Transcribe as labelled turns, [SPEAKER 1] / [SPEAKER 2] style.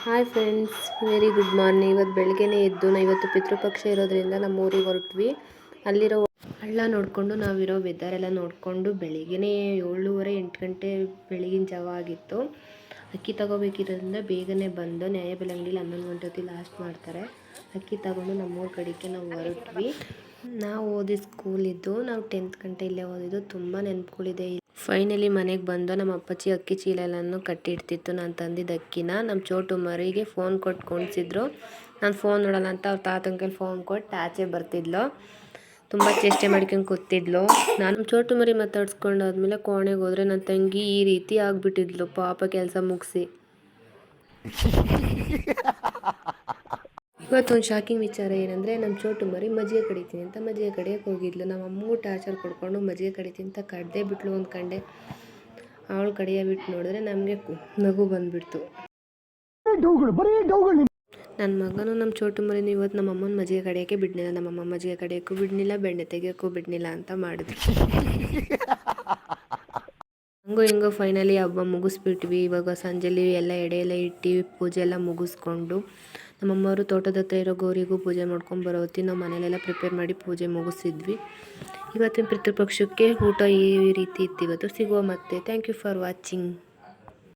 [SPEAKER 1] Hi friends, very good morning. ಇವತ್ತು ಬೆಳಗ್ಗೆನೇ ಎದ್ದು ಇವತ್ತು ಪಿತೃಪಕ್ಷ ಇರೋದ್ರಿಂದ ನಮ್ಮ ಊರಿಗೆ ಹೊರಟ್ವಿ. ಅಲ್ಲಿರೋ ಹಳ್ಳ ನೋಡಿಕೊಂಡು ನಾವಿರೋ ವೆದರ್ ಎಲ್ಲ ನೋಡಿಕೊಂಡು ಬೆಳಗ್ಗೆನೇ 7:30 8 ಗಂಟೆ ಬೆಳಗಿನ ಜಾವ ಆಗಿತ್ತು. ಅಕ್ಕಿ ತಗೋಬೇಕಿರೋದ್ರಿಂದ ಬೇಗನೆ ಬಂದು ನ್ಯಾಯಬೆಲೆ ಅಂಗಡಿಲಿ 11 ಗಂಟೆ ಹೊತ್ತಿಗೆ ಲಾಸ್ಟ್ ಮಾಡ್ತಾರೆ. ಅಕ್ಕಿ ತಗೊಂಡು ನಮ್ಮೂರ ಕಡೆಗೆ ನಾವು ಹೊರಟ್ವಿ. ನಾವು ಓದಿದ ಸ್ಕೂಲ್ ಇದ್ದು, ನಾವು 10th ಗಂಟೆ ಇಲ್ಲೇ ಓದಿದ್ದು. ತುಂಬ ನೆನಪುಗಳಿದೆ. ಫೈನಲಿ ಮನೆಗೆ ಬಂದು ನಮ್ಮ ಅಪ್ಪಾಜಿ ಅಕ್ಕಿ ಚೀಲ ಎಲ್ಲನೂ ಕಟ್ಟಿಡ್ತಿತ್ತು. ನಾನು ತಂದಿದ್ದ ಅಕ್ಕಿನ ನಮ್ಮ ಚೋಟು ಮರಿಗೆ ಫೋನ್ ಕೊಟ್ಟು ಕೊಂಡಿಸಿದ್ರು. ನಾನು ಫೋನ್ ನೋಡೋಲ್ಲ ಅಂತ ಅವ್ರ ತಾತನ ಕೈಲಿ ಫೋನ್ ಕೊಟ್ಟು ಆಚೆ ಬರ್ತಿದ್ಲು. ತುಂಬ ಚೇಷ್ಟೆ ಮಾಡ್ಕೊಂಡು ಕೂತಿದ್ಲು. ನಾನು ಚೋಟು ಮರಿ ಮಾತಾಡ್ಸ್ಕೊಂಡು ಆದಮೇಲೆ ಕೋಣೆಗೆ ಹೋದರೆ ನನ್ನ ತಂಗಿ ಈ ರೀತಿ ಆಗಿಬಿಟ್ಟಿದ್ಲು. ಪಾಪ ಕೆಲಸ ಮುಗಿಸಿ. ಇವತ್ತೊಂದು ಶಾಕಿಂಗ್ ವಿಚಾರ ಏನಂದರೆ, ನಮ್ಮ ಚೋಟು ಮರಿ ಮಜ್ಜಿಗೆ ಕಡಿತೀನಿ ಅಂತ ಮಜ್ಜಿಗೆ ಕಡಿಯೋಕ್ಕೆ ಹೋಗಿದ್ಲು. ನಮ್ಮ ಅಮ್ಮಗೂ ಟಾರ್ಚರ್ ಕೊಡ್ಕೊಂಡು ಮಜ್ಜಿಗೆ ಕಡಿತೀನಿ ಅಂತ ಕಡ್ದೇ ಬಿಟ್ಲು. ಅಂದ್ಕೊಂಡೆ ಅವಳು ಕಡಿಯ ಬಿಟ್ಟು ನೋಡಿದ್ರೆ ನಮಗೆ ನಗು ಬಂದುಬಿಡ್ತು. ನನ್ನ ಮಗನು ನಮ್ಮ ಚೋಟು ಮರಿನೂ ಇವತ್ತು ನಮ್ಮ ಅಮ್ಮನ ಮಜ್ಜಿಗೆ ಕಡಿಯೋಕ್ಕೆ ಬಿಡಲಿಲ್ಲ. ನಮ್ಮಮ್ಮ ಮಜ್ಜಿಗೆ ಕಡಿಯೋಕ್ಕೂ ಬಿಡಲಿಲ್ಲ, ಬೆಣ್ಣೆ ತೆಗಿಯೋಕ್ಕೂ ಬಿಡಲಿಲ್ಲ ಅಂತ ಮಾಡಿದ್ರು. ಹಂಗೂ ಹಿಂಗೋ ಫೈನಲಿ ಹಬ್ಬ ಮುಗಿಸ್ಬಿಟ್ವಿ. ಇವಾಗ ಸಂಜೆಲಿ ಎಲ್ಲ ಎಡೆ ಎಲ್ಲ ಇಟ್ಟು ಪೂಜೆ ಎಲ್ಲ ಮುಗಿಸ್ಕೊಂಡು ನಮ್ಮಮ್ಮವರು ತೋಟದ ಹತ್ರ ಇರೋ ಗೌರಿಗೂ ಪೂಜೆ ಮಾಡ್ಕೊಂಡು ಬರೋ ಹೊತ್ತಿಗೆ ನಾವು ಮನೇಲೆಲ್ಲ ಪ್ರಿಪೇರ್ ಮಾಡಿ ಪೂಜೆ ಮುಗಿಸಿದ್ವಿ. ಇವತ್ತಿನ ಪಿತೃಪಕ್ಷಕ್ಕೆ ಊಟ ಈ ರೀತಿ ಇತ್ತು. ಇವತ್ತು ಸಿಗುವ ಮತ್ತೆ. Thank you for watching.